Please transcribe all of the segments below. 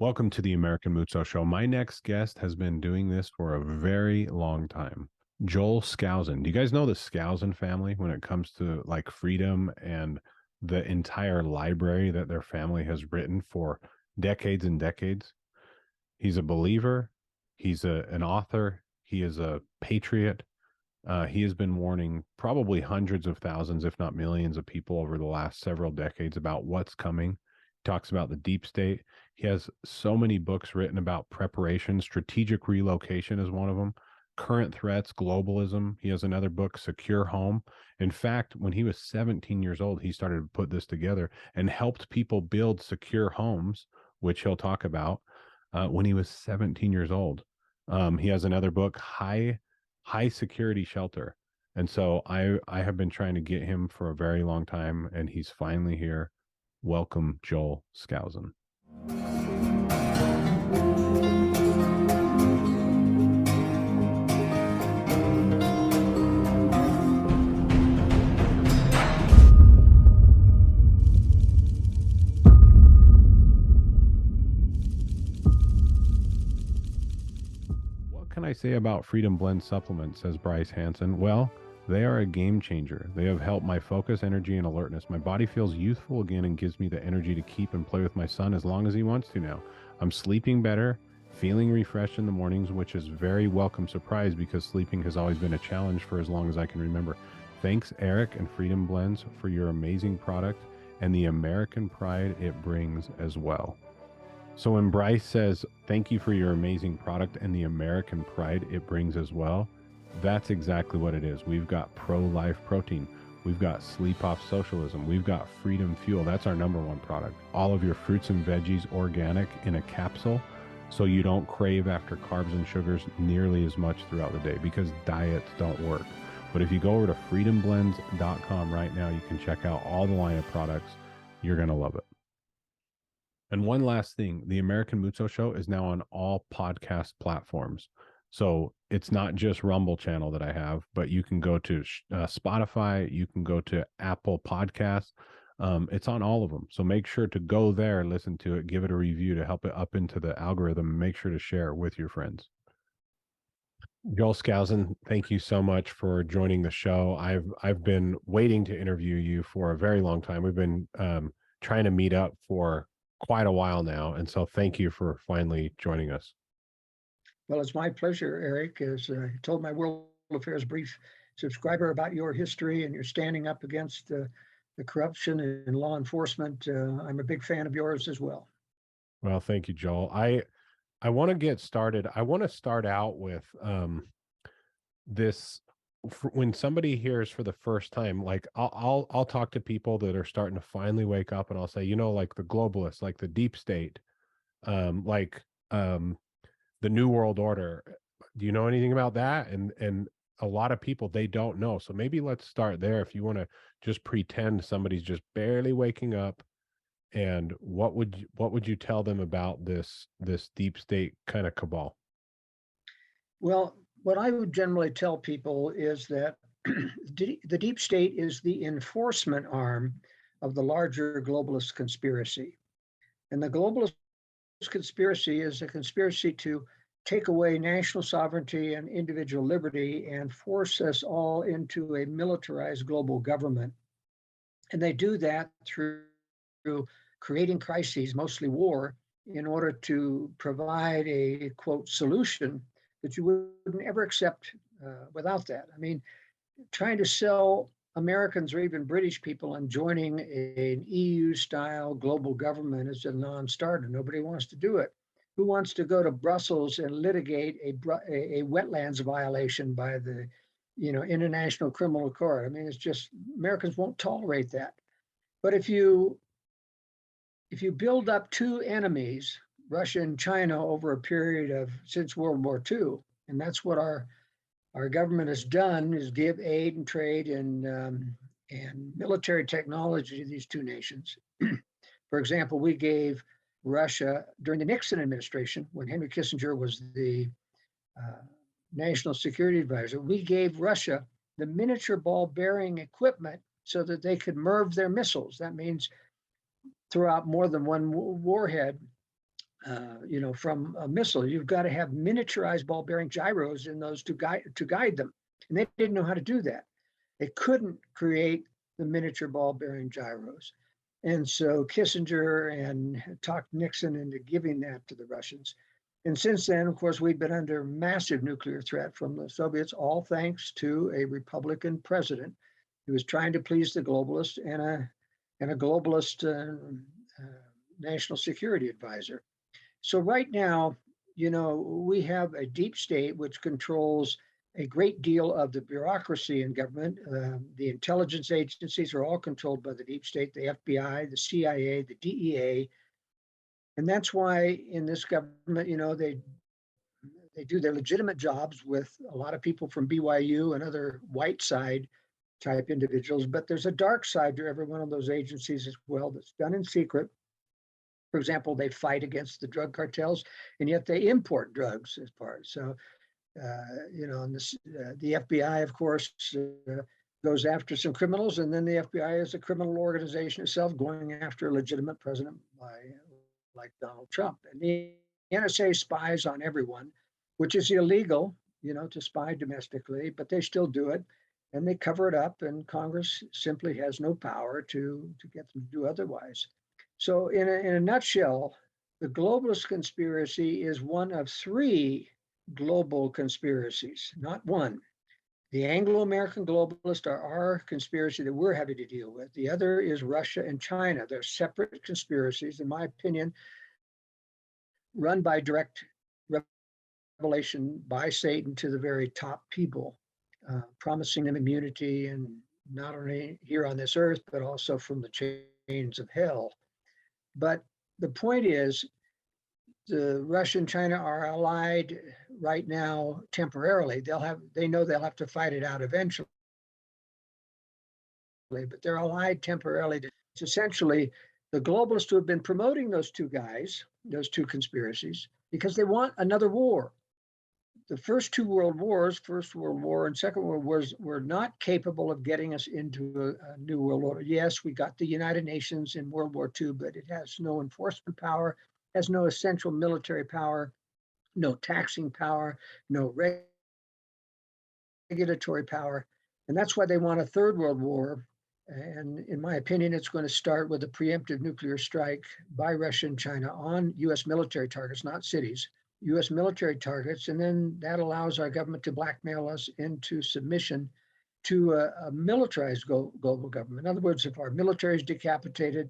Welcome to the American Moutsos Show. My next guest has been doing this for a very long time. Joel Skousen. Do you guys know the Skousen family when it comes to like freedom and the entire library that their family has written for decades and decades? He's a believer. He's an author. He is a patriot. He has been warning probably hundreds of thousands, if not millions of people over the last several decades about what's coming. Talks about the deep state. He has so many books written about preparation. Strategic relocation is one of them. Current threats, globalism. He has another book, Secure Home. In fact, when he was 17 years old, he started to put this together and helped people build secure homes, which he'll talk about when he was 17 years old. He has another book, High Security Shelter. And so I have been trying to get him for a very long time, and he's finally here. Welcome, Joel Skousen. What can I say about Freedom Blend supplements, says Bryce Hansen? Well, they are a game changer. They have helped my focus, energy, and alertness. My body feels youthful again and gives me the energy to keep and play with my son as long as he wants to now. I'm sleeping better, feeling refreshed in the mornings, which is very welcome surprise because sleeping has always been a challenge for as long as I can remember. Thanks, Eric and Freedom Blends, for your amazing product and the American pride it brings as well. So when Bryce says, thank you for your amazing product and the American pride it brings as well, that's exactly what it is. We've got pro-life protein. We've got sleep off socialism. We've got freedom fuel. That's our number one product. All of your fruits and veggies organic in a capsule, so you don't crave after carbs and sugars nearly as much throughout the day because diets don't work. But if you go over to freedomblends.com right now, you can check out all the line of products. You're going to love it. And one last thing, the American Moutsos Show is now on all podcast platforms. So it's not just Rumble channel that I have, but you can go to Spotify, you can go to Apple Podcasts. It's on all of them. So make sure to go there and listen to it, give it a review to help it up into the algorithm, and make sure to share with your friends. Joel Skousen, thank you so much for joining the show. I've been waiting to interview you for a very long time. We've been trying to meet up for quite a while now. And so thank you for finally joining us. Well, it's my pleasure, Eric. As I told my World Affairs Brief subscriber about your history and your standing up against the corruption in law enforcement, I'm a big fan of yours as well. Well, thank you, Joel. I want to get started. I want to start out with this. When somebody hears for the first time, like I'll talk to people that are starting to finally wake up, and I'll say, like the globalists, like the deep state, the New World Order. Do you know anything about that? And a lot of people, they don't know. So maybe let's start there. If you want to just pretend somebody's just barely waking up, and what would you tell them about this deep state kind of cabal? Well, what I would generally tell people is that the deep state is the enforcement arm of the larger globalist conspiracy. And the globalist conspiracy is a conspiracy to take away national sovereignty and individual liberty and force us all into a militarized global government. And they do that through creating crises, mostly war, in order to provide a, quote, solution that you wouldn't ever accept without that. I mean, trying to sell Americans or even British people on joining an EU-style global government is a non-starter. Nobody wants to do it. Who wants to go to Brussels and litigate a wetlands violation by the, International Criminal Court? I mean, it's just Americans won't tolerate that. But if you build up two enemies, Russia and China, over a period of since World War II, and that's what our government has done, is give aid and trade and military technology to these two nations. For example, we gave Russia during the Nixon administration, when Henry Kissinger was the national security advisor, we gave Russia the miniature ball bearing equipment so that they could MIRV their missiles. That means throw out more than one warhead from a missile. You've got to have miniaturized ball bearing gyros in those to guide them. And they didn't know how to do that. They couldn't create the miniature ball bearing gyros. And so Kissinger and talked Nixon into giving that to the Russians. And since then, of course, we've been under massive nuclear threat from the Soviets, all thanks to a Republican president who was trying to please the globalists and a globalist national security advisor. So right now, we have a deep state which controls a great deal of the bureaucracy in government. The intelligence agencies are all controlled by the deep state, the FBI, the CIA, the DEA. And that's why in this government, they do their legitimate jobs with a lot of people from BYU and other white side type individuals. But there's a dark side to every one of those agencies as well that's done in secret. For example, they fight against the drug cartels, and yet they import drugs as part. So, and the FBI, of course, goes after some criminals, and then the FBI is a criminal organization itself going after a legitimate president like Donald Trump. And the NSA spies on everyone, which is illegal, to spy domestically, but they still do it, and they cover it up, and Congress simply has no power to get them to do otherwise. So in a nutshell, the globalist conspiracy is one of three global conspiracies, not one. The Anglo-American globalists are our conspiracy that we're having to deal with. The other is Russia and China. They're separate conspiracies, in my opinion, run by direct revelation by Satan to the very top people, promising them immunity, and not only here on this earth, but also from the chains of hell. But the point is, the Russia and China are allied right now temporarily. They know they'll have to fight it out eventually, but they're allied temporarily. It's essentially the globalists who have been promoting those two guys, those two conspiracies, because they want another war. The first two world wars, First World War and Second World Wars, were not capable of getting us into a new world order. Yes, we got the United Nations in World War II, but it has no enforcement power, has no essential military power, no taxing power, no regulatory power. And that's why they want a third world war. And in my opinion, it's going to start with a preemptive nuclear strike by Russia and China on US military targets, not cities. US military targets, and then that allows our government to blackmail us into submission to a militarized global government. In other words, if our military is decapitated,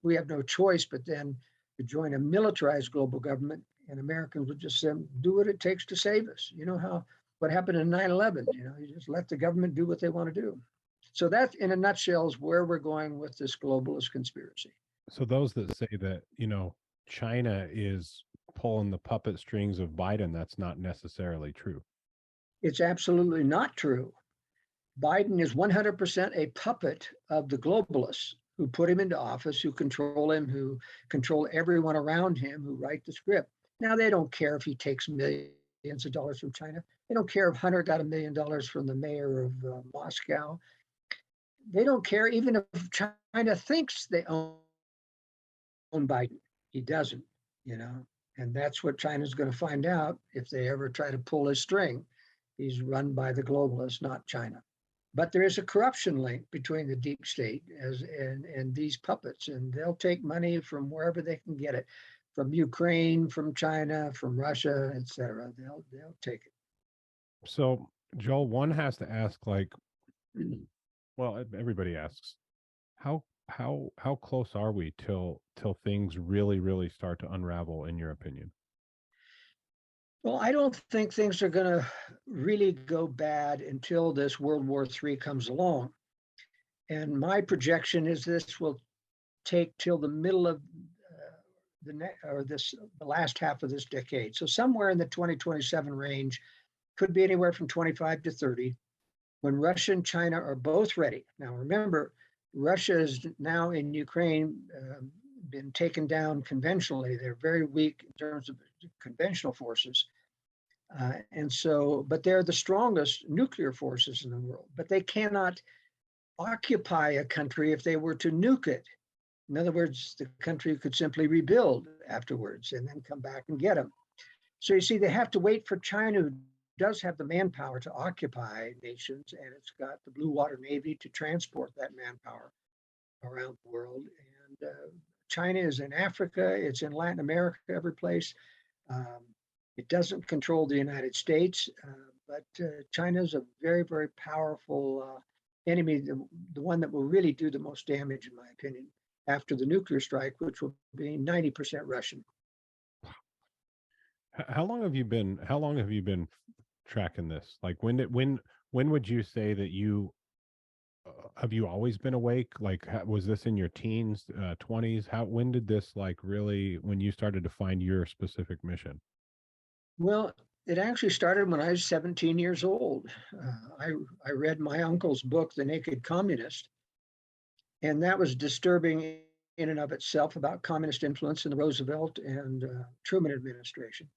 we have no choice but then to join a militarized global government, and Americans would just do what it takes to save us. What happened in 9/11, you just let the government do what they want to do. So that, in a nutshell, is where we're going with this globalist conspiracy. So those that say that, China is pulling the puppet strings of Biden, that's not necessarily true. It's absolutely not true. Biden is 100% a puppet of the globalists who put him into office, who control him, who control everyone around him, who write the script. Now, they don't care if he takes millions of dollars from China. They don't care if Hunter got $1 million from the mayor of Moscow. They don't care even if China thinks they own Biden. He doesn't, and that's what China's going to find out if they ever try to pull his string. He's run by the globalists, not China. But there is a corruption link between the deep state and these puppets, and they'll take money from wherever they can get it, from Ukraine, from China, from Russia, etc. They'll take it. So, Joel, one has to ask, well, everybody asks, how close are we till things really start to unravel, in your opinion? Well, I don't think things are going to really go bad until this World War III comes along. And my projection is this will take till the middle of the last half of this decade. So somewhere in the 2027 range, could be anywhere from 25 to 30, when Russia and China are both ready. Now, remember, Russia is now in Ukraine been taken down conventionally. They're very weak in terms of conventional forces. But they're the strongest nuclear forces in the world, but they cannot occupy a country if they were to nuke it. In other words, the country could simply rebuild afterwards and then come back and get them. So you see, they have to wait for China, who does have the manpower to occupy nations, and it's got the Blue Water Navy to transport that manpower around the world. And China is in Africa, it's in Latin America, every place. Um, it doesn't control the United States, but China is a very, very powerful enemy, the one that will really do the most damage, in my opinion, after the nuclear strike, which will be 90% Russian. How long have you been tracking this? Like when would you say that you have you always been awake? Like was this in your teens, 20s? How when did this like really when you started to find your specific mission? Well, it actually started when I was 17 years old. I read my uncle's book, The Naked Communist, and that was disturbing in and of itself about communist influence in the Roosevelt and Truman administration.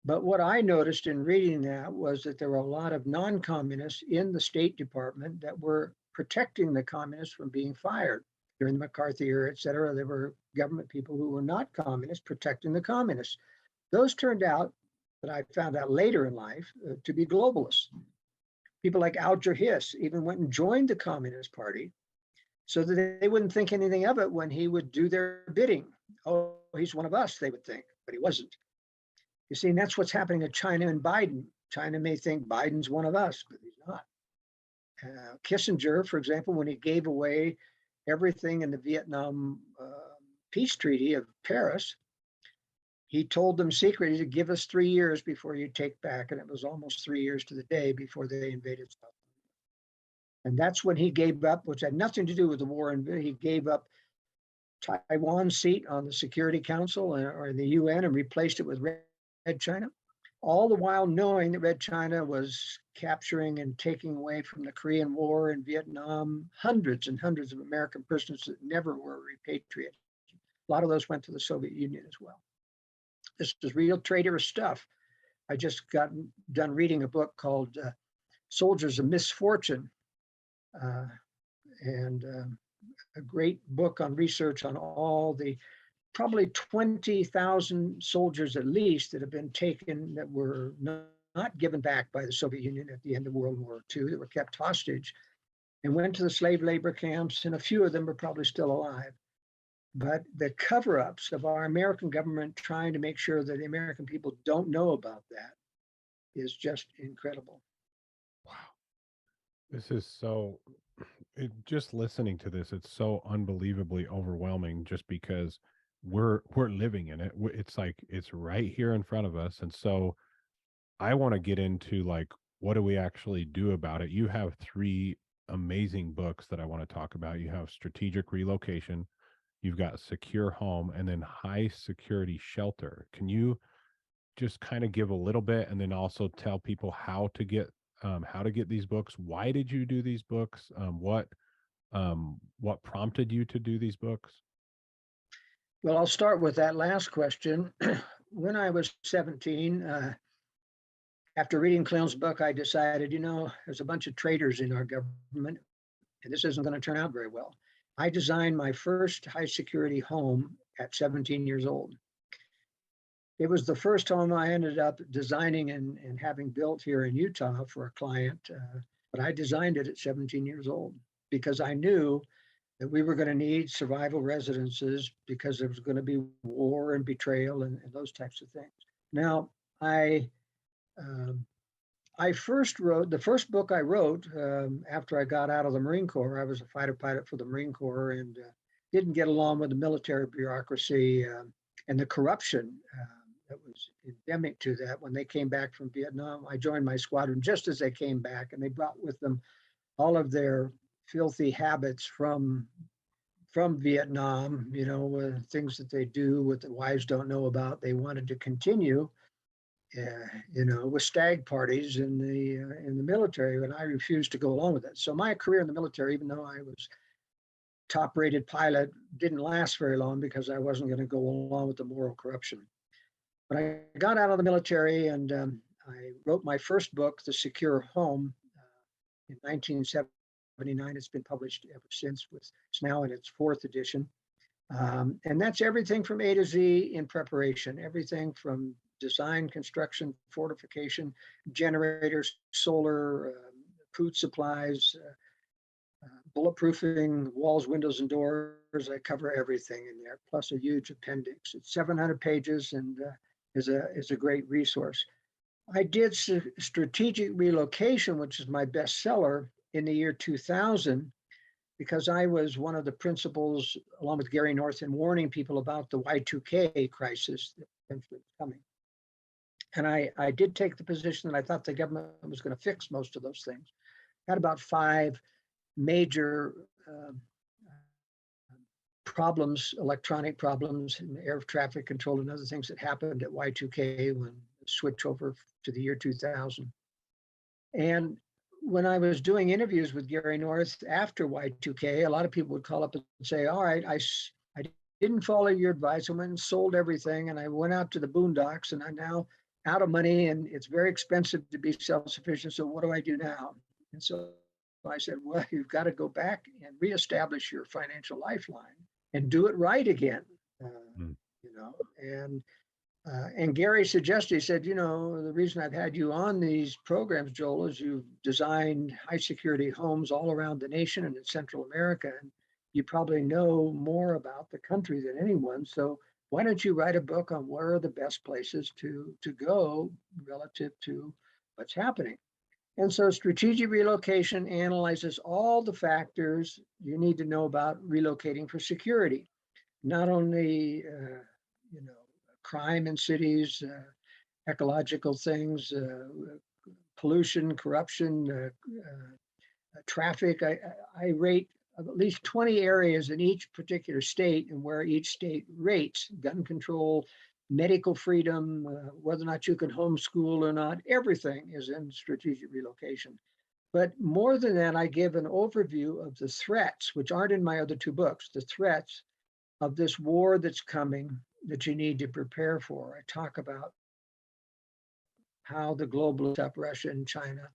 But what I noticed in reading that was that there were a lot of non-communists in the State Department that were protecting the communists from being fired. During the McCarthy era, et cetera, there were government people who were not communists protecting the communists. Those turned out, that I found out later in life, to be globalists. People like Alger Hiss even went and joined the Communist Party so that they wouldn't think anything of it when he would do their bidding. Oh, he's one of us, they would think, but he wasn't. You see, and that's what's happening to China and Biden. China may think Biden's one of us, but he's not. Kissinger, for example, when he gave away everything in the Vietnam peace treaty of Paris, he told them secretly to give us 3 years before you take back, and it was almost 3 years to the day before they invaded South Korea. And that's when he gave up, which had nothing to do with the war, and he gave up Taiwan's seat on the Security Council or the UN and replaced it with Red China, all the while knowing that Red China was capturing and taking away from the Korean War and Vietnam hundreds and hundreds of American prisoners that never were repatriated. A lot of those went to the Soviet Union as well. This is real traitorous stuff. I just got done reading a book called Soldiers of Misfortune, and a great book on research on all the probably 20,000 soldiers at least that have been taken that were not given back by the Soviet Union at the end of World War II, that were kept hostage and went to the slave labor camps, and a few of them are probably still alive. But the cover-ups of our American government trying to make sure that the American people don't know about that is just incredible. Wow. This is so just listening to this, it's so unbelievably overwhelming just because we're living in it. It's like it's right here in front of us. And so I want to get into like what do we actually do about it? You have three amazing books that I want to talk about. You have Strategic Relocation, you've got Secure Home, and then High Security Shelter. Can you just kind of give a little bit and then also tell people how to get these books? Why did you do these books? What prompted you to do these books? Well, I'll start with that last question. When I was 17, after reading Cleon's book, I decided, there's a bunch of traitors in our government, and this isn't going to turn out very well. I designed my first high security home at 17 years old. It was the first home I ended up designing and having built here in Utah for a client, but I designed it at 17 years old because I knew that we were going to need survival residences because there was going to be war and betrayal and those types of things. Now, I first wrote, the first book I wrote after I got out of the Marine Corps. I was a fighter pilot for the Marine Corps and didn't get along with the military bureaucracy and the corruption that was endemic to that. When they came back from Vietnam, I joined my squadron just as they came back, and they brought with them all of their filthy habits from Vietnam, things that they do what the wives don't know about. They wanted to continue, with stag parties in the military, and I refused to go along with it. So my career in the military, even though I was top-rated pilot, didn't last very long because I wasn't going to go along with the moral corruption. But I got out of the military and I wrote my first book, The Secure Home, in 1979. It's been published ever since. It's now in its fourth edition. And that's everything from A to Z in preparation, everything from design, construction, fortification, generators, solar, food supplies, bulletproofing, walls, windows, and doors. I cover everything in there, plus a huge appendix. It's 700 pages and is a great resource. I did strategic relocation, which is my bestseller in the year 2000, because I was one of the principals, along with Gary North, in warning people about the Y2K crisis that eventually was coming. And I did take the position that I thought the government was going to fix most of those things. Had about 5 major problems, electronic problems, and air traffic control and other things that happened at Y2K when the switch over to the year 2000. And when I was doing interviews with Gary North after Y2K, a lot of people would call up and say, all right, I didn't follow your advice. I went and sold everything, and I went out to the boondocks, and I'm now out of money, and it's very expensive to be self-sufficient. So what do I do now? And so I said, well, you've got to go back and reestablish your financial lifeline and do it right again. Mm. You know, and Gary suggested, he said, you know, the reason I've had you on these programs, Joel, is you've designed high security homes all around the nation and in Central America. And you probably know more about the country than anyone. So why don't you write a book on where are the best places to go relative to what's happening? And so strategic relocation analyzes all the factors you need to know about relocating for security, not only, you know, crime in cities, ecological things, pollution, corruption, traffic. I rate at least 20 areas in each particular state and where each state rates gun control, medical freedom, whether or not you can homeschool or not. Everything is in strategic relocation. But more than that, I give an overview of the threats, which aren't in my other 2 books, the threats of this war that's coming that you need to prepare for. I talk about how the globalists up Russia and China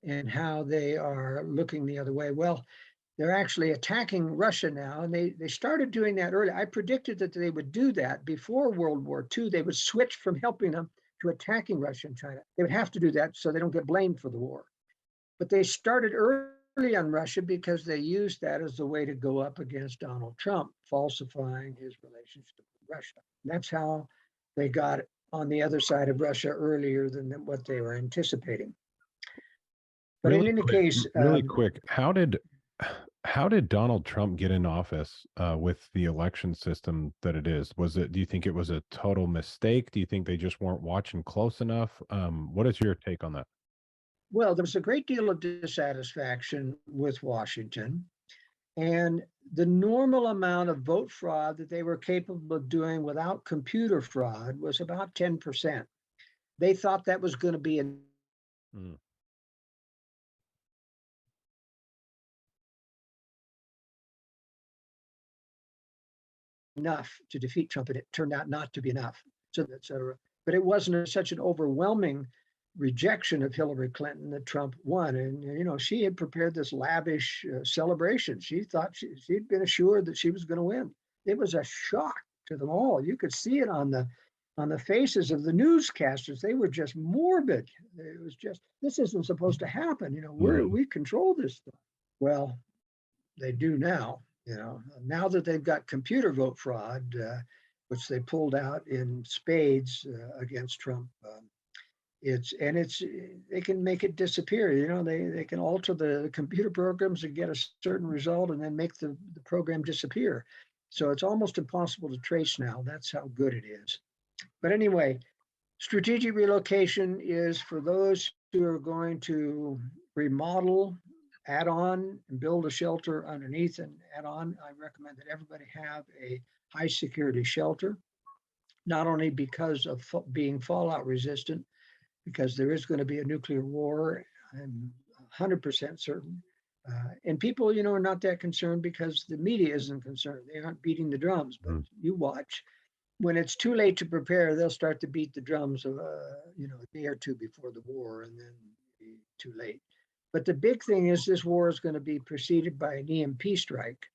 and how they are looking the other way. Well, they're actually attacking Russia now, and they started doing that early. I predicted that they would do that before World War II. They would switch from helping them to attacking Russia and China. They would have to do that so they don't get blamed for the war. But they started early on Russia because they used that as a way to go up against Donald Trump, falsifying his relationship with Russia. And that's how they got on the other side of Russia earlier than what they were anticipating. But Really in any quick, case, really quick, how did Donald Trump get in office with the election system that it is? Do you think it was a total mistake? Do you think they just weren't watching close enough? What is your take on that? well, there was a great deal of dissatisfaction with Washington. And the normal amount of vote fraud that they were capable of doing without computer fraud was about 10%. They thought that was going to be Mm. enough to defeat Trump, and it turned out not to be enough, so et cetera. But it wasn't such an overwhelming rejection of Hillary Clinton that Trump won. And, you know, she had prepared this lavish celebration. She thought she'd been assured that she was going to win. It was a shock to them all. You could see it on the faces of the newscasters. They were just morbid. It was just, this isn't supposed to happen. You know, we control this stuff. Well, they do now. You know, now that they've got computer vote fraud, which they pulled out in spades against Trump, they can make it disappear. You know, they can alter the computer programs and get a certain result and then make the program disappear. So it's almost impossible to trace now. That's how good it is. But anyway, strategic relocation is for those who are going to remodel, add on, and build a shelter underneath and add on. I recommend that everybody have a high security shelter, not only because of being fallout resistant, because there is going to be a nuclear war. I'm 100% certain. And people, you know, are not that concerned because the media isn't concerned. They aren't beating the drums, but you watch. When it's too late to prepare, they'll start to beat the drums of, you know, a day or 2 before the war, and then be too late. But the big thing is this war is going to be preceded by an EMP strike,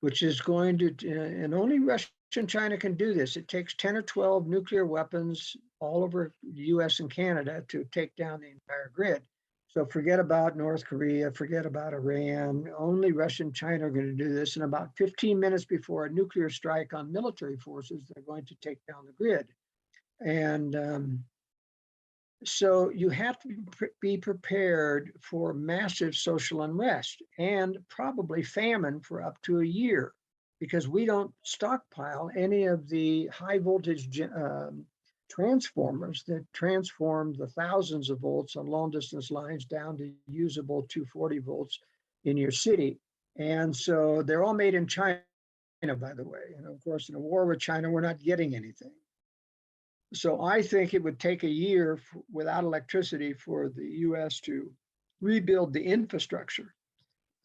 which is going to, and only Russia and China can do this. It takes 10 or 12 nuclear weapons all over the US and Canada to take down the entire grid. So forget about North Korea, forget about Iran. Only Russia and China are going to do this. And about 15 minutes before a nuclear strike on military forces, they're going to take down the grid. And so you have to be prepared for massive social unrest and probably famine for up to a year, because we don't stockpile any of the high voltage transformers that transform the thousands of volts on long distance lines down to usable 240 volts in your city. And so they're all made in China, by the way. And of course, in a war with China, we're not getting anything. So I think it would take a year without electricity for the US to rebuild the infrastructure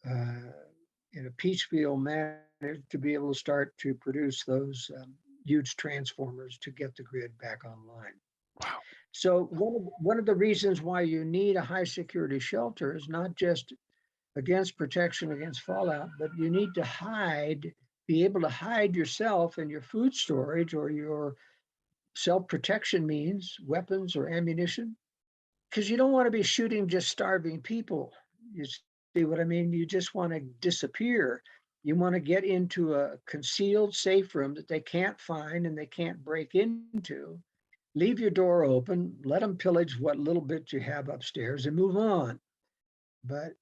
in a piecemeal manner to be able to start to produce those huge transformers to get the grid back online. Wow. So one of the reasons why you need a high security shelter is not just against protection against fallout, but you need to be able to hide yourself and your food storage or your self-protection means, weapons or ammunition, because you don't want to be shooting just starving people. You see what I mean? You just want to disappear. You want to get into a concealed safe room that they can't find and they can't break into. Leave your door open, let them pillage what little bit you have upstairs and move on. But,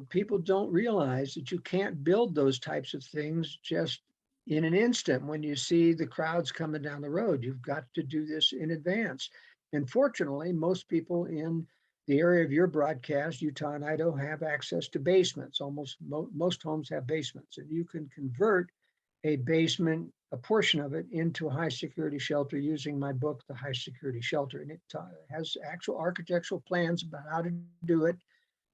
people don't realize that you can't build those types of things just in an instant when you see the crowds coming down the road. You've got to do this in advance. And fortunately, most people in the area of your broadcast, Utah and Idaho, have access to basements. Almost most homes have basements, and you can convert a basement, a portion of it, into a high security shelter using my book, The High Security Shelter. And it has actual architectural plans about how to do it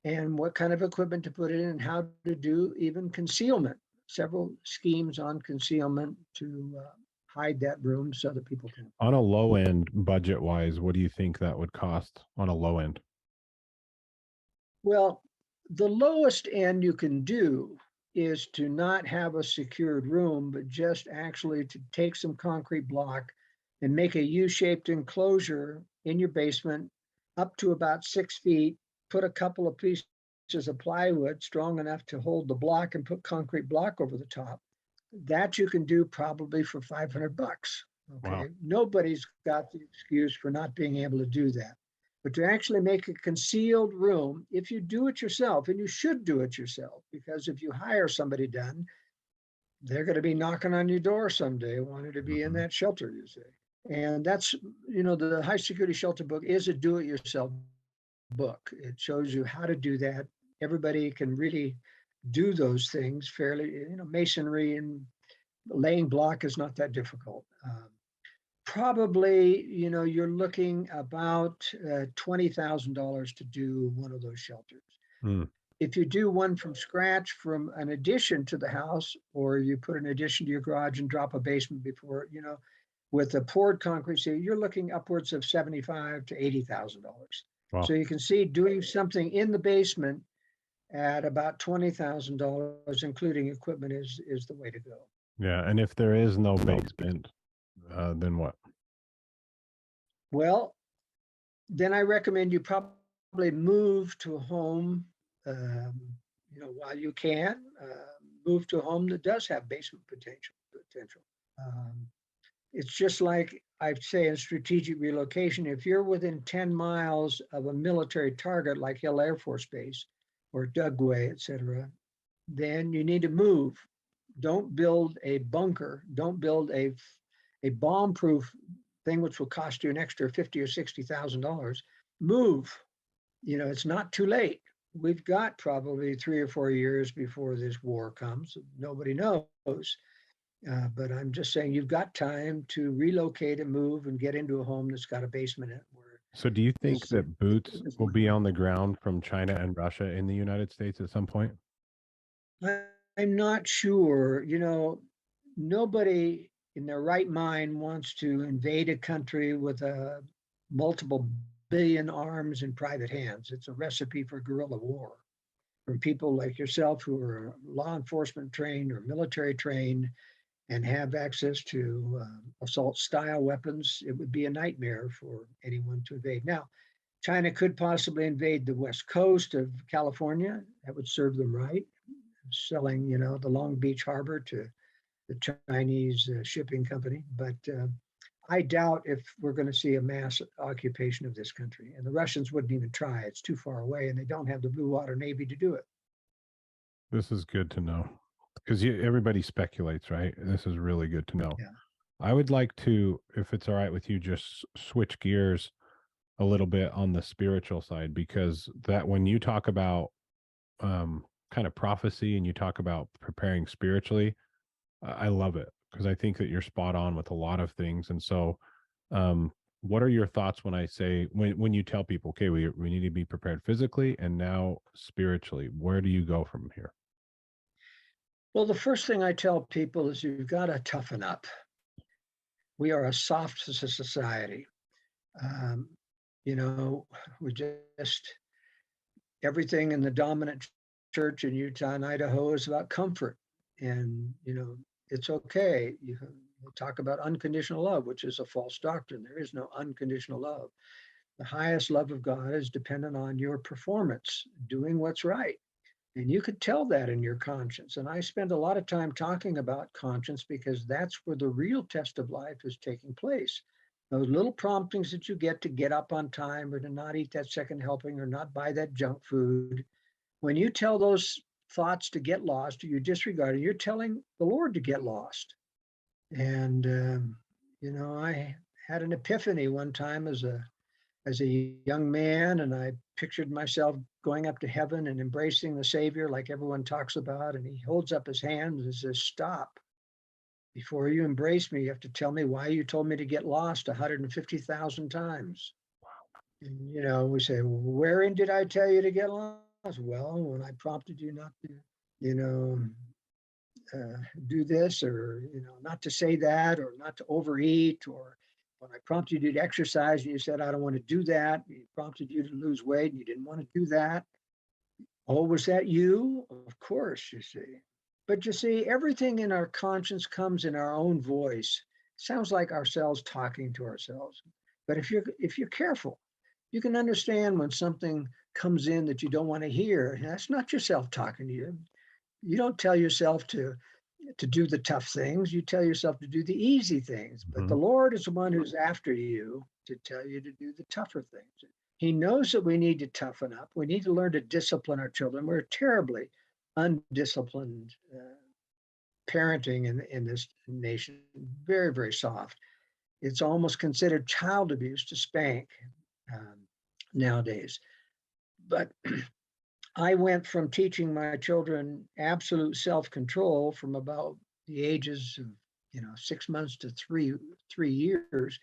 and what kind of equipment to put in and how to do even concealment. Several schemes on concealment to hide that room so that people can. On a low end, budget wise, what do you think that would cost on a low end? Well, the lowest end you can do is to not have a secured room, but just actually to take some concrete block and make a U-shaped enclosure in your basement up to about 6 feet, put a couple of pieces of plywood strong enough to hold the block and put concrete block over the top. That you can do probably for $500. Okay. Wow. Nobody's got the excuse for not being able to do that. But to actually make a concealed room, if you do it yourself, and you should do it yourself, because if you hire somebody done, they're going to be knocking on your door someday, wanting to be in that shelter, you see. And that's, the High Security Shelter book is a do-it-yourself book. It shows you how to do that. Everybody can really do those things fairly. Masonry and laying block is not that difficult. Probably, you're looking about $20,000 to do one of those shelters. Mm. If you do one from scratch from an addition to the house, or you put an addition to your garage and drop a basement before, with a poured concrete, so you're looking upwards of $75,000 to $80,000. Wow. So you can see doing something in the basement at about $20,000, including equipment, is the way to go. Yeah. And if there is no basement, then what? Well, then I recommend you probably move to a home, while you can, move to a home that does have basement potential. It's just like I say in strategic relocation, if you're within 10 miles of a military target like Hill Air Force Base or Dugway, et cetera, then you need to move. Don't build a bunker. Don't build a bomb-proof thing, which will cost you an extra $50,000 or $60,000. Move. It's not too late. We've got probably 3 or 4 years before this war comes. Nobody knows. But I'm just saying you've got time to relocate and move and get into a home that's got a basement in it. So do you think that boots will be on the ground from China and Russia in the United States at some point? I'm not sure. Nobody in their right mind wants to invade a country with a multiple billion arms in private hands. It's a recipe for guerrilla war. from people like yourself who are law enforcement trained or military trained and have access to assault style weapons, it would be a nightmare for anyone to invade. Now, China could possibly invade the west coast of California. That would serve them right, selling, the Long Beach harbor to the Chinese shipping company. But I doubt if we're going to see a mass occupation of this country. And the Russians wouldn't even try. It's too far away, and they don't have the Blue Water Navy to do it. This is good to know because everybody speculates, right? This is really good to know. Yeah. I would like to, if it's all right with you, just switch gears a little bit on the spiritual side, because that when you talk about kind of prophecy and you talk about preparing spiritually, I love it because I think that you're spot on with a lot of things. And so, what are your thoughts when I say when you tell people, okay, we need to be prepared physically and now spiritually? Where do you go from here? Well, the first thing I tell people is you've got to toughen up. We are a soft society. Um, we just, everything in the dominant church in Utah and Idaho is about comfort. And, it's okay. You talk about unconditional love, which is a false doctrine. There is no unconditional love. The highest love of God is dependent on your performance, doing what's right. And you could tell that in your conscience. And I spend a lot of time talking about conscience because that's where the real test of life is taking place. Those little promptings that you get up on time or to not eat that second helping or not buy that junk food. When you tell those thoughts to get lost or you disregard it, you're telling the Lord to get lost. And, I had an epiphany one time as a young man, and I pictured myself going up to heaven and embracing the Savior like everyone talks about. And he holds up his hand and says, "Stop. Before you embrace me, you have to tell me why you told me to get lost 150,000 times." And, we say, "Wherein did I tell you to get lost?" "Well, when I prompted you not to, you know, do this, or, not to say that, or not to overeat, or when I prompted you to exercise and you said, I don't want to do that. He prompted you to lose weight and you didn't want to do that. Oh, was that you?" Of course, you see. But you see, everything in our conscience comes in our own voice. Sounds like ourselves talking to ourselves. But if you're careful, you can understand when something comes in that you don't want to hear. That's not yourself talking to you. You don't tell yourself to do the tough things. You tell yourself to do the easy things. But the Mhm. Lord is the one who's after you to tell you to do the tougher things. He knows that we need to toughen up. We need to learn to discipline our children. We're terribly undisciplined parenting in this nation, very, very soft. It's almost considered child abuse to spank um, nowadays. But I went from teaching my children absolute self-control from about the ages of 6 months to three years,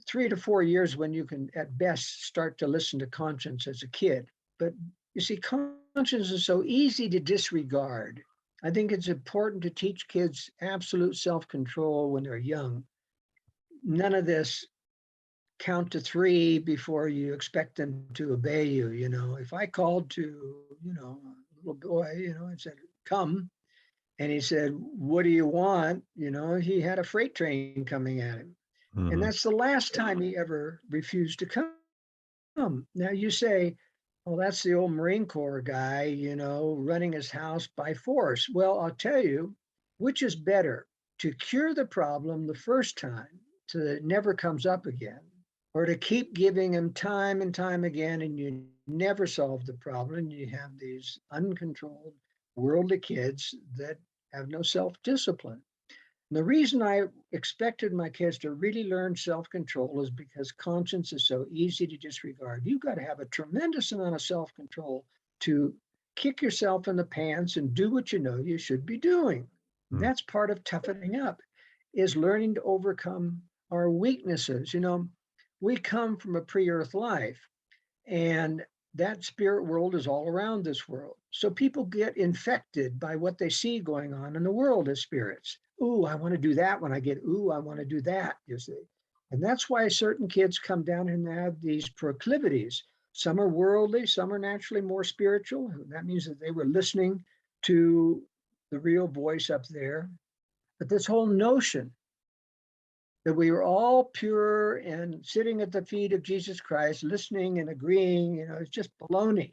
3 to 4 years when you can at best start to listen to conscience as a kid. But you see, conscience is so easy to disregard. I think it's important to teach kids absolute self-control when they're young. None of this count to three before you expect them to obey you. If I called to, a little boy, and said, "Come," and he said, "What do you want?" He had a freight train coming at him. And Mhm. that's the last time he ever refused to come. Now you say, "Well, that's the old Marine Corps guy, running his house by force." Well, I'll tell you, which is better, to cure the problem the first time so that it never comes up again, or to keep giving him time and time again and you never solve the problem and you have these uncontrolled worldly kids that have no self-discipline. The reason I expected my kids to really learn self-control is because conscience is so easy to disregard. You've got to have a tremendous amount of self-control to kick yourself in the pants and do what you know you should be doing. And Mm. that's part of toughening up, is learning to overcome our weaknesses. We come from a pre-earth life, and that spirit world is all around this world. So people get infected by what they see going on in the world as spirits. Ooh, I want to do that when I get, ooh, I want to do that, you see. And that's why certain kids come down and have these proclivities. Some are worldly, some are naturally more spiritual. That means that they were listening to the real voice up there. But this whole notion that we were all pure and sitting at the feet of Jesus Christ, listening and agreeing, it's just baloney.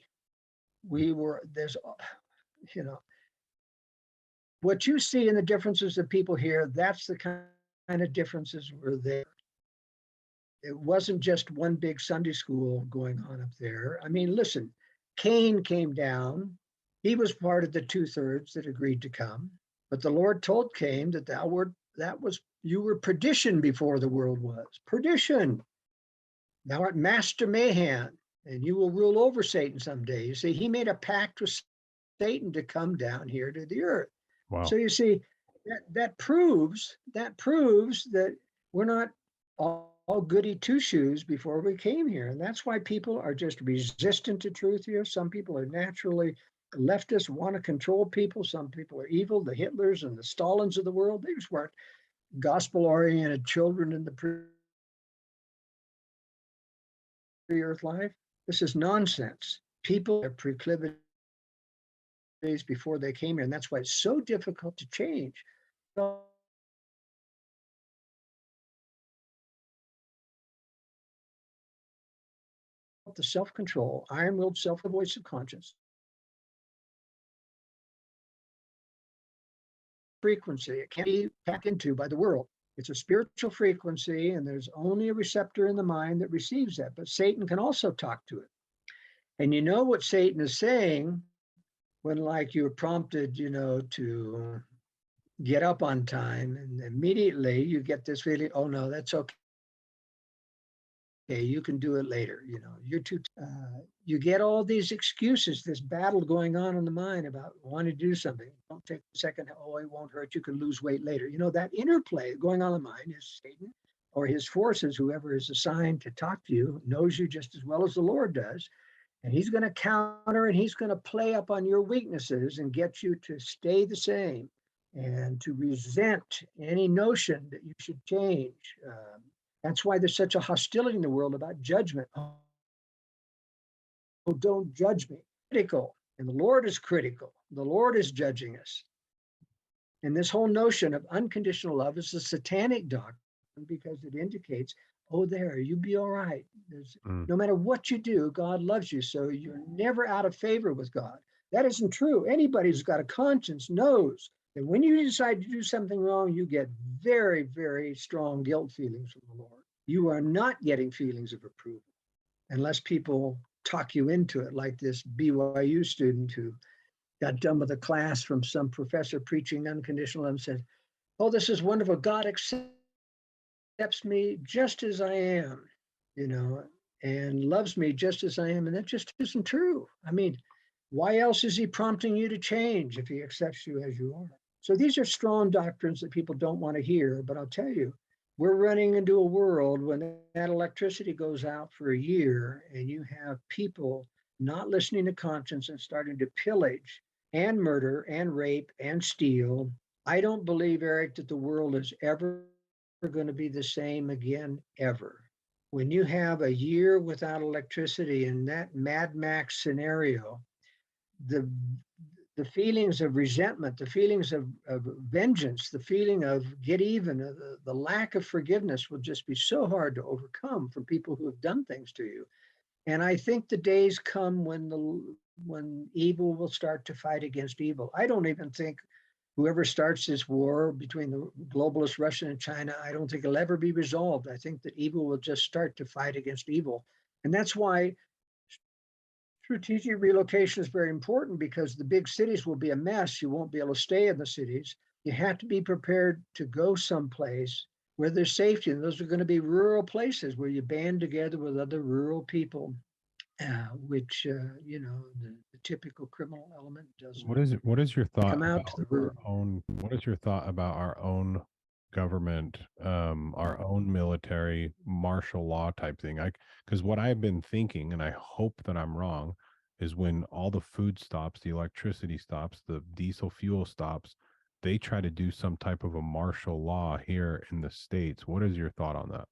You know, what you see in the differences of people here, that's the kind of differences were there. It wasn't just one big Sunday school going on up there. I mean, listen, Cain came down. He was part of the 2/3 that agreed to come. But the Lord told Cain that you were perdition before the world was. Perdition. Thou art Master Mahan, and you will rule over Satan someday. You see, he made a pact with Satan to come down here to the earth. Wow. So you see, that proves that we're not all goody two shoes before we came here, and that's why people are just resistant to truth here. Some people are naturally leftists, want to control people. Some people are evil, the Hitlers and the Stalins of the world. They just weren't gospel-oriented children in the pre-earth life. This is nonsense. People are proclivities before they came here, and that's why it's so difficult to change. The self-control, iron-willed self-voice of conscience, frequency. It can't be tapped into by the world. It's a spiritual frequency, and there's only a receptor in the mind that receives that. But Satan can also talk to it. And you know what Satan is saying when, like, you're prompted, to get up on time, and immediately you get this feeling, oh no, that's okay. Okay, you can do it later. You're too. You get all these excuses, this battle going on in the mind about wanting to do something. Don't take a second. Oh, it won't hurt. You can lose weight later. That interplay going on in the mind is Satan or his forces, whoever is assigned to talk to you, knows you just as well as the Lord does. And he's going to counter and he's going to play up on your weaknesses and get you to stay the same and to resent any notion that you should change. That's why there's such a hostility in the world about judgment. Oh, don't judge me. Critical. And the Lord is critical. The Lord is judging us. And this whole notion of unconditional love is a satanic doctrine because it indicates, oh, you'll be all right. No matter what you do, God loves you. So you're never out of favor with God. That isn't true. Anybody who's got a conscience knows that when you decide to do something wrong, you get very, very strong guilt feelings from the Lord. You are not getting feelings of approval unless people talk you into it, like this BYU student who got done with a class from some professor preaching unconditional love and said, oh, this is wonderful. God accepts me just as I am, and loves me just as I am. And that just isn't true. I mean, why else is he prompting you to change if he accepts you as you are? So these are strong doctrines that people don't want to hear, but I'll tell you, we're running into a world when that electricity goes out for a year and you have people not listening to conscience and starting to pillage and murder and rape and steal. I don't believe, Eric, that the world is ever going to be the same again, ever. When you have a year without electricity in that Mad Max scenario, the feelings of resentment, the feelings of vengeance, the feeling of get even, the lack of forgiveness will just be so hard to overcome from people who have done things to you. And I think the days come when evil will start to fight against evil. I don't even think whoever starts this war between the globalist Russia and China, I don't think it'll ever be resolved. I think that evil will just start to fight against evil. And that's why strategic relocation is very important, because the big cities will be a mess. You won't be able to stay in the cities. You have to be prepared to go someplace where there's safety. And those are going to be rural places where you band together with other rural people, which, the typical criminal element doesn't. What is your thought Come out about to the our own? What is your thought about our own government, our own military, martial law type thing? Because what I've been thinking, and I hope that I'm wrong, is when all the food stops, the electricity stops, the diesel fuel stops, they try to do some type of a martial law here in the States. What is your thought on that?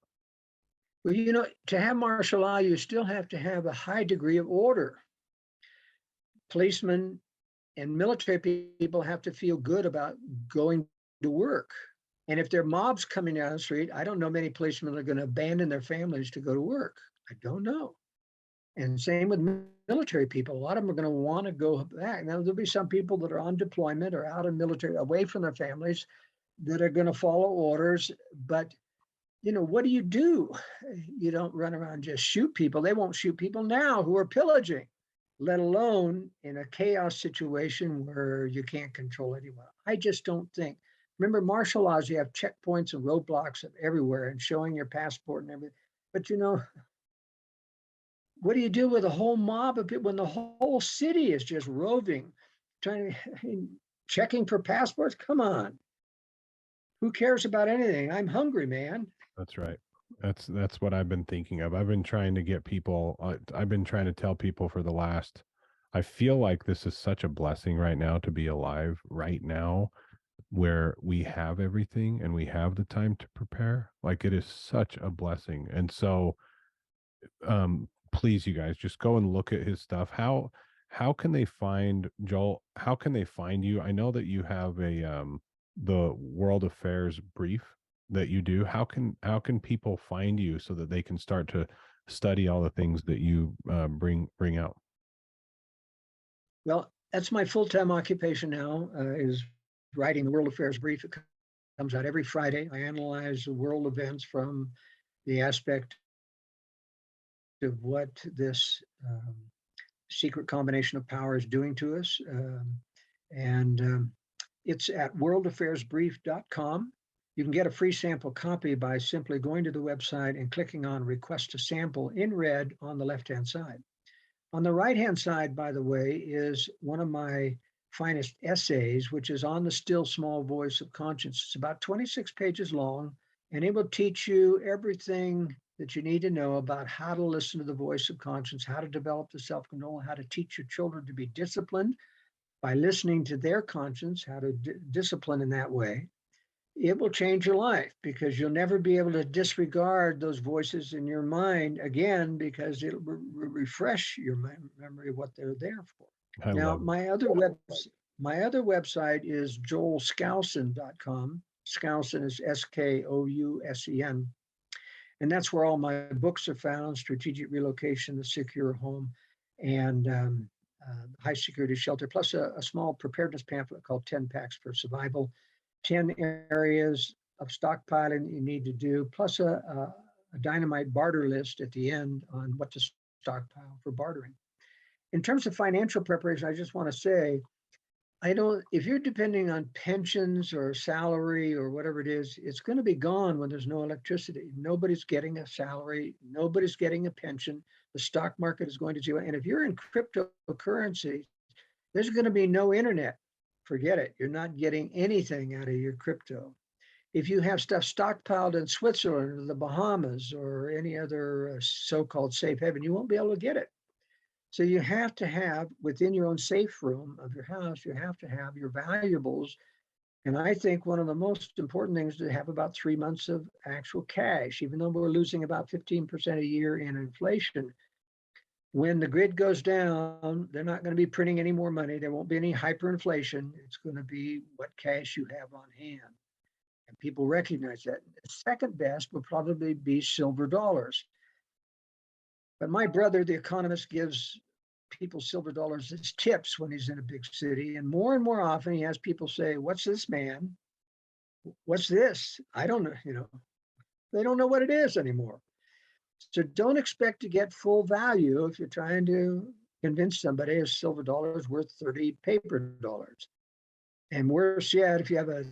Well, to have martial law, you still have to have a high degree of order. Policemen and military people have to feel good about going to work. And if there are mobs coming down the street, I don't know many policemen are going to abandon their families to go to work. I don't know. And same with military people. A lot of them are going to want to go back. Now, there'll be some people that are on deployment or out of military, away from their families, that are going to follow orders. But, what do? You don't run around and just shoot people. They won't shoot people now who are pillaging, let alone in a chaos situation where you can't control anyone. I just don't think. Remember, martial laws, you have checkpoints and roadblocks everywhere and showing your passport and everything. But what do you do with a whole mob of people when the whole city is just roving, checking for passports? Come on. Who cares about anything? I'm hungry, man. That's right. That's what I've been thinking of. I've been trying to get people. I've been trying to tell people for the last. I feel like this is such a blessing right now to be alive right now, where we have everything and we have the time to prepare. Like it is such a blessing. And so please, you guys, just go and look at his stuff. How can they find Joel? How can they find you? I know that you have a the world affairs brief that you do. How can people find you so that they can start to study all the things that you bring out? Well, that's my full-time occupation now, is writing the world affairs brief. It comes out every Friday. I analyze the world events from the aspect of what this secret combination of power is doing to us. And it's at worldaffairsbrief.com. You can get a free sample copy by simply going to the website and clicking on request a sample in red on the left-hand side. On the right-hand side, by the way, is one of my finest essays, which is on the still small voice of conscience. It's about 26 pages long, and it will teach you everything that you need to know about how to listen to the voice of conscience, how to develop the self-control, how to teach your children to be disciplined by listening to their conscience, how to discipline in that way. It will change your life because you'll never be able to disregard those voices in your mind again, because it'll refresh your memory of what they're there for. I Now, love my other website is joelskousen.com. Skousen is Skousen. And that's where all my books are found: Strategic Relocation, The Secure Home, and High Security Shelter, plus a small preparedness pamphlet called 10 Packs for Survival, 10 areas of stockpiling you need to do, plus a dynamite barter list at the end on what to stockpile for bartering. In terms of financial preparation, I just want to say, if you're depending on pensions or salary or whatever it is, it's going to be gone when there's no electricity. Nobody's getting a salary. Nobody's getting a pension. The stock market is going to zero. And if you're in cryptocurrency, there's going to be no internet. Forget it. You're not getting anything out of your crypto. If you have stuff stockpiled in Switzerland or the Bahamas or any other so-called safe haven, you won't be able to get it. So you have to have, within your own safe room of your house, you have to have your valuables. And I think one of the most important things is to have about 3 months of actual cash, even though we're losing about 15% a year in inflation. When the grid goes down, they're not going to be printing any more money. There won't be any hyperinflation. It's going to be what cash you have on hand. And people recognize that. The second best will probably be silver dollars. But my brother, the economist, gives people silver dollars as tips when he's in a big city. And more often he has people say, "What's this, man? What's this? I don't know." They don't know what it is anymore. So don't expect to get full value if you're trying to convince somebody a silver dollar is worth 30 paper dollars. And worse yet, if you have a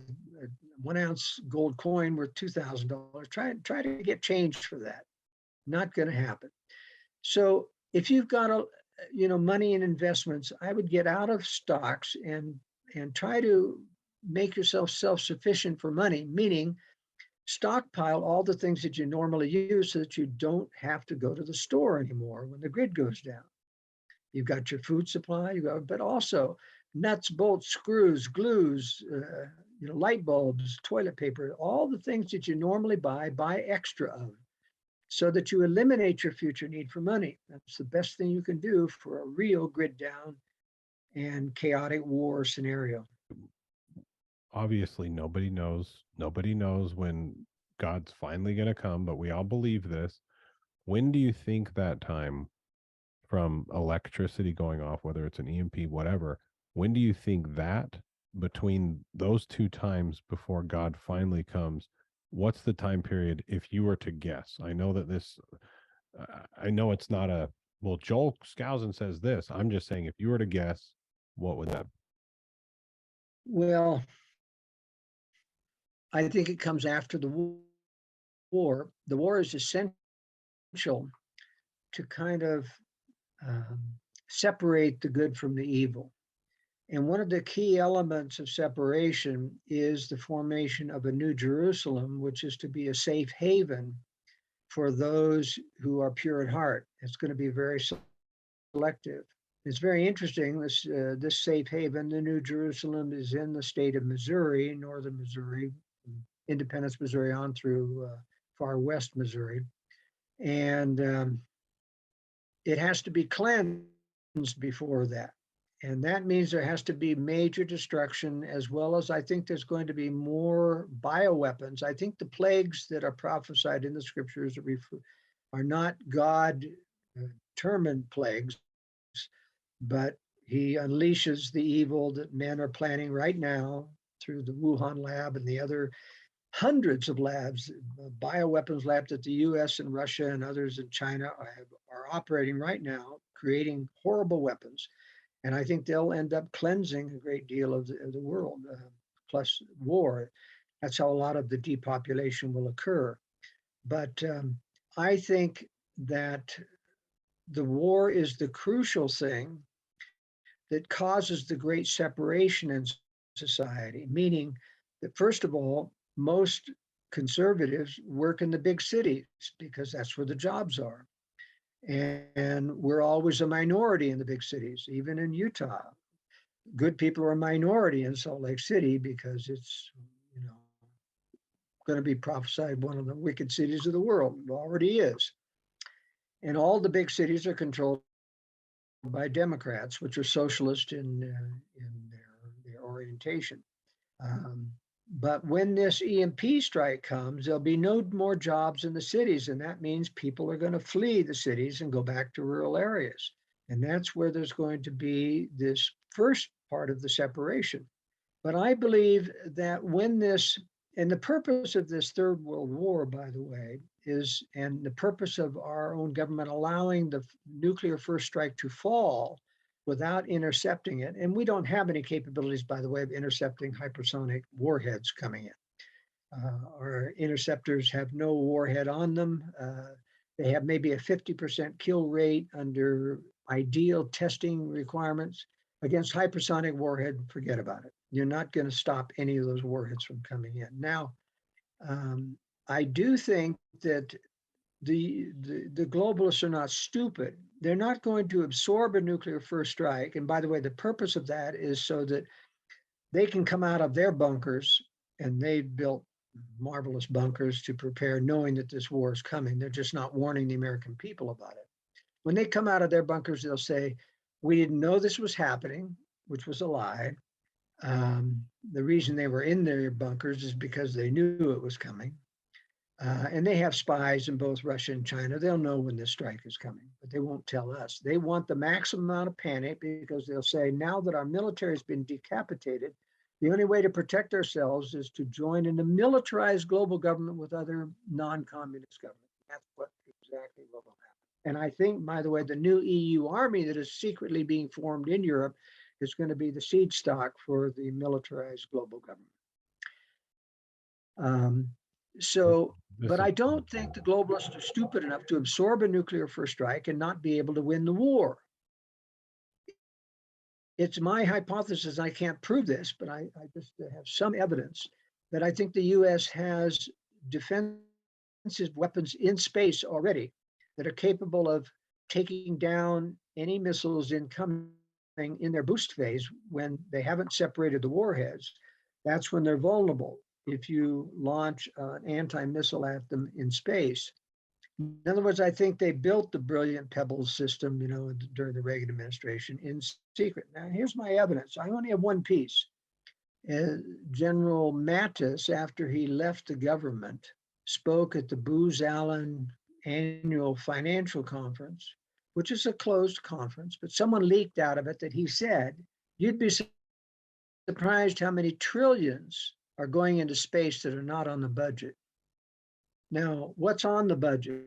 1 ounce gold coin worth $2,000, try to get change for that. Not going to happen. So if you've got money in investments, I would get out of stocks and try to make yourself self-sufficient for money, meaning stockpile all the things that you normally use so that you don't have to go to the store anymore when the grid goes down. You've got your food supply, but also nuts, bolts, screws, glues, light bulbs, toilet paper, all the things that you normally buy extra of. so that you eliminate your future need for money. That's the best thing you can do for a real grid down and chaotic war scenario. Obviously, nobody knows. Nobody knows when God's finally going to come, but we all believe this. When do you think that time from electricity going off, whether it's an EMP, whatever, when do you think that between those two times before God finally comes, what's the time period if you were to guess? I know that I know it's not a, well, Joel Skousen says this. I'm just saying, if you were to guess, what would that be? Well, I think it comes after the war. The war is essential to kind of um, separate the good from the evil. And one of the key elements of separation is the formation of a new Jerusalem, which is to be a safe haven for those who are pure at heart. It's going to be very selective. It's very interesting. This safe haven, the New Jerusalem, is in the state of Missouri, northern Missouri, Independence, Missouri, on through far west Missouri, and it has to be cleansed before that. And that means there has to be major destruction, as well as I think there's going to be more bioweapons. I think the plagues that are prophesied in the scriptures are not God determined plagues, but he unleashes the evil that men are planning right now through the Wuhan lab and the other hundreds of labs, bioweapons labs that the US and Russia and others in China are operating right now, creating horrible weapons. And I think they'll end up cleansing a great deal of the world, plus war. That's how a lot of the depopulation will occur. But I think that the war is the crucial thing that causes the great separation in society, meaning that, first of all, most conservatives work in the big cities because that's where the jobs are. And we're always a minority in the big cities, even in Utah. Good people are a minority in Salt Lake City because it's, you know, going to be prophesied one of the wicked cities of the world. It already is. And all the big cities are controlled by Democrats, which are socialist in their orientation. Um, but when this EMP strike comes, there'll be no more jobs in the cities, and that means people are going to flee the cities and go back to rural areas. And that's where there's going to be this first part of the separation. But I believe that when this, and the purpose of this Third World War, by the way, is, and the purpose of our own government allowing the nuclear first strike to fall without intercepting it. And we don't have any capabilities, by the way, of intercepting hypersonic warheads coming in. Our interceptors have no warhead on them. They have maybe a 50% kill rate under ideal testing requirements. Against hypersonic warhead, forget about it. You're not going to stop any of those warheads from coming in. Now, I do think that the globalists are not stupid. They're not going to absorb a nuclear first strike. And by the way, the purpose of that is so that they can come out of their bunkers, and they've built marvelous bunkers to prepare, knowing that this war is coming. They're just not warning the American people about it. When they come out of their bunkers, they'll say, we didn't know this was happening, which was a lie. The reason they were in their bunkers is because they knew it was coming. And they have spies in both Russia and China. They'll know when this strike is coming, but they won't tell us. They want the maximum amount of panic because they'll say, now that our military has been decapitated, the only way to protect ourselves is to join in a militarized global government with other non-communist governments. That's exactly what will happen. And I think, by the way, the new EU army that is secretly being formed in Europe is going to be the seed stock for the militarized global government. But I don't think the globalists are stupid enough to absorb a nuclear first strike and not be able to win the war. It's my hypothesis. I can't prove this, but I just have some evidence that I think the US has defensive weapons in space already that are capable of taking down any missiles incoming in their boost phase when they haven't separated the warheads. That's when they're vulnerable. If you launch an anti-missile at them in space. In other words, I think they built the brilliant pebbles system, during the Reagan administration in secret. Now, here's my evidence. I only have one piece. Uh, General Mattis, after he left the government, spoke at the Booz Allen annual financial conference, which is a closed conference, but someone leaked out of it that he said, you'd be surprised how many trillions are going into space that are not on the budget. Now, what's on the budget?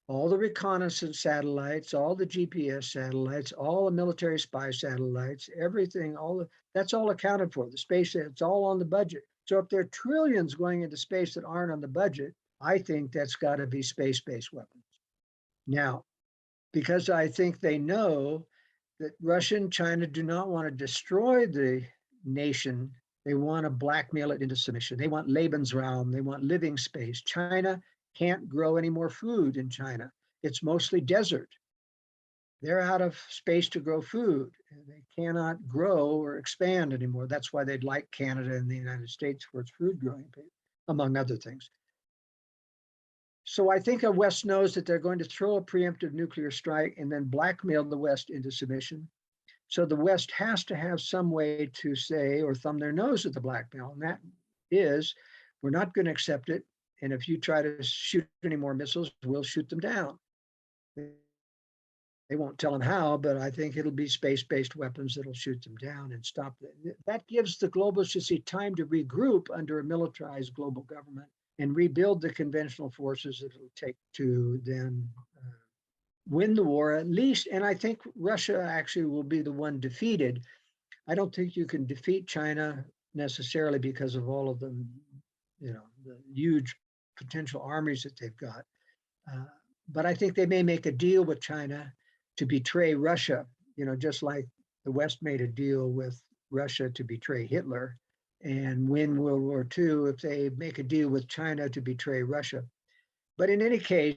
All the reconnaissance satellites, all the GPS satellites, all the military spy satellites, everything, that's all accounted for. The space, it's all on the budget. So if there are trillions going into space that aren't on the budget, I think that's got to be space-based weapons. Now, because I think they know that Russia and China do not want to destroy the nation. They want to blackmail it into submission. They want Lebensraum. They want living space. China can't grow any more food in China. It's mostly desert. They're out of space to grow food. They cannot grow or expand anymore. That's why they'd like Canada and the United States for its food growing, among other things. So I think the West knows that they're going to throw a preemptive nuclear strike and then blackmail the West into submission. So the West has to have some way to say or thumb their nose at the blackmail. And that is, we're not going to accept it. And if you try to shoot any more missiles, we'll shoot them down. They won't tell them how, but I think it'll be space-based weapons that'll shoot them down and stop it. That gives the globalists, you see, time to regroup under a militarized global government and rebuild the conventional forces that it'll take to then win the war at least. And I think Russia actually will be the one defeated. I don't think you can defeat China necessarily because of all of them, the huge potential armies that they've got. But I think they may make a deal with China to betray Russia, just like the West made a deal with Russia to betray Hitler and win World War II if they make a deal with China to betray Russia. But in any case,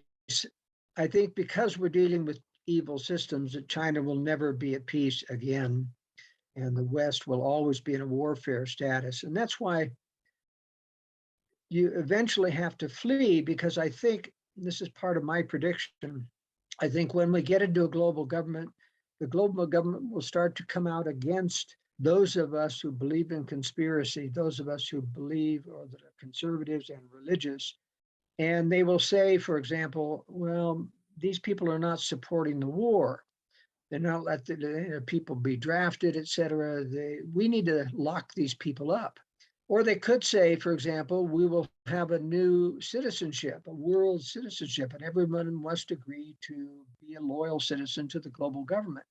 I think because we're dealing with evil systems, that China will never be at peace again, and the West will always be in a warfare status. And that's why you eventually have to flee, because I think this is part of my prediction. I think when we get into a global government, the global government will start to come out against those of us who believe in conspiracy, those of us who believe or that are conservatives and religious. And they will say, for example, well, these people are not supporting the war. They're not letting the people be drafted, et cetera. We need to lock these people up. Or they could say, for example, we will have a new citizenship, a world citizenship, and everyone must agree to be a loyal citizen to the global government.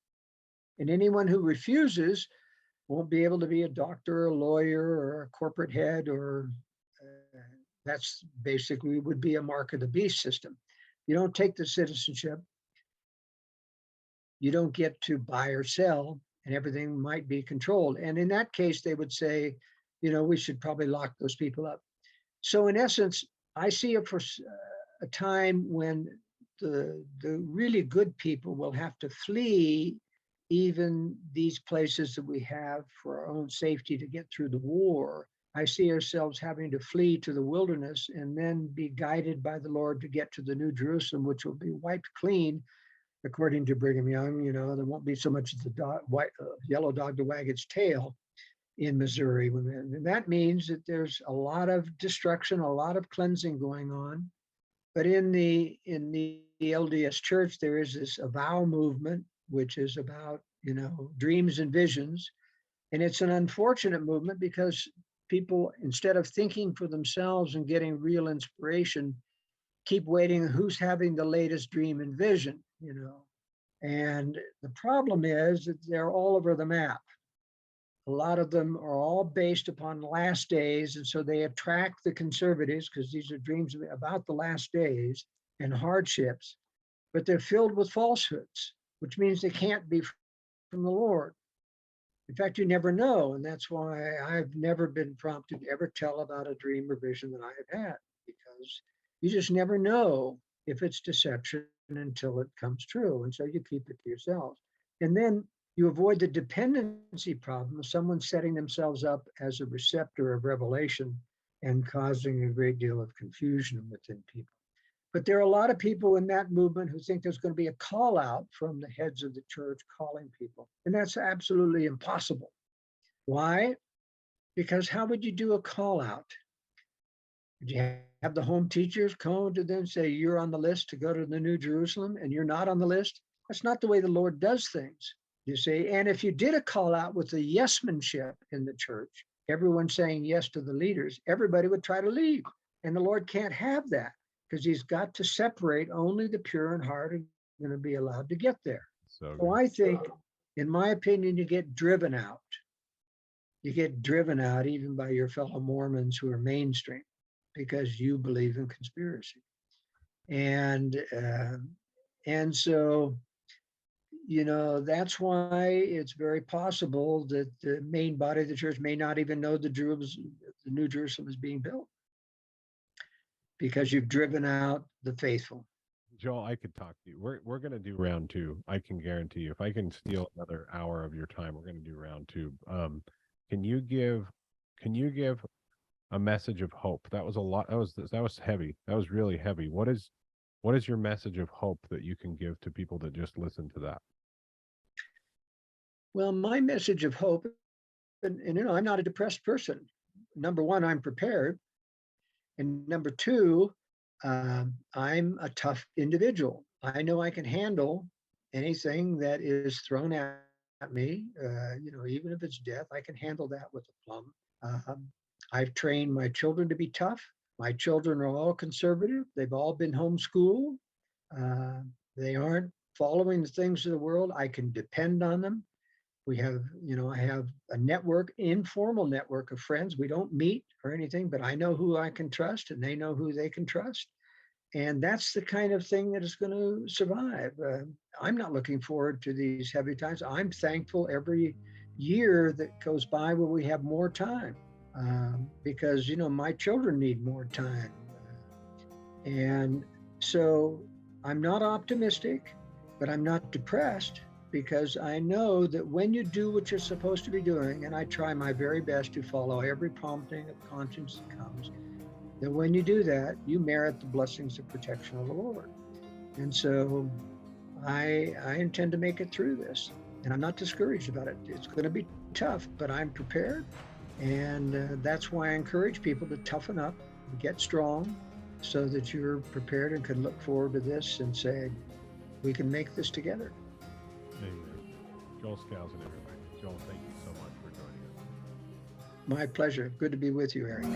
And anyone who refuses won't be able to be a doctor, a lawyer, or a corporate head, or that's basically would be a mark of the beast system. You don't take the citizenship, you don't get to buy or sell, and everything might be controlled. And in that case, they would say, we should probably lock those people up. So in essence, I see it for a time when the really good people will have to flee even these places that we have for our own safety to get through the war. I see ourselves having to flee to the wilderness and then be guided by the Lord to get to the New Jerusalem, which will be wiped clean, according to Brigham Young. There won't be so much as the yellow dog to wag its tail in Missouri. And that means that there's a lot of destruction, a lot of cleansing going on. But in the LDS Church, there is this avow movement, which is about, dreams and visions. And it's an unfortunate movement because people, instead of thinking for themselves and getting real inspiration, keep waiting who's having the latest dream and vision, And the problem is that they're all over the map. A lot of them are all based upon last days. And so they attract the conservatives because these are dreams about the last days and hardships, but they're filled with falsehoods, which means they can't be from the Lord. In fact, you never know. And that's why I've never been prompted to ever tell about a dream or vision that I have had, because you just never know if it's deception until it comes true. And so you keep it to yourselves. And then you avoid the dependency problem of someone setting themselves up as a receptor of revelation and causing a great deal of confusion within people. But there are a lot of people in that movement who think there's going to be a call out from the heads of the church calling people. And that's absolutely impossible. Why? Because how would you do a call out? Would you have the home teachers come to them and say, you're on the list to go to the New Jerusalem and you're not on the list? That's not the way the Lord does things, you see. And if you did a call out with the yesmanship in the church, everyone saying yes to the leaders, everybody would try to leave. And the Lord can't have that, because he's got to separate. Only the pure in heart are going to be allowed to get there. So I think, in my opinion, you get driven out. You get driven out even by your fellow Mormons who are mainstream because you believe in conspiracy. And so, you know, that's why it's very possible that the main body of the church may not even know the New Jerusalem is being built, because you've driven out the faithful. Joel, I could talk to you. We're going to do round two. I can guarantee you. If I can steal another hour of your time, we're going to do round two. Can you give a message of hope? That was a lot. That was heavy. That was really heavy. What is your message of hope that you can give to people that just listen to that? Well, my message of hope, and you know, I'm not a depressed person. Number one, I'm prepared. And number two, I'm a tough individual. I know I can handle anything that is thrown at me. You know, even if it's death, I can handle that with a plum. I've trained my children to be tough. My children are all conservative. They've all been homeschooled. They aren't following the things of the world. I can depend on them. We have, you know, I have a network, informal network of friends. We don't meet or anything, but I know who I can trust and they know who they can trust. And that's the kind of thing that is going to survive. I'm not looking forward to these heavy times. I'm thankful every year that goes by where we have more time, because, you know, my children need more time. And so I'm not optimistic, but I'm not depressed, because I know that when you do what you're supposed to be doing, and I try my very best to follow every prompting of conscience that comes, that when you do that, you merit the blessings of protection of the Lord. And so I intend to make it through this, and I'm not discouraged about it. It's going to be tough, but I'm prepared. And that's why I encourage people to toughen up, get strong, so that you're prepared and can look forward to this and say, we can make this together. Amen. Joel Skousen, everybody. Joel, thank you so much for joining us. My pleasure. Good to be with you, Eric.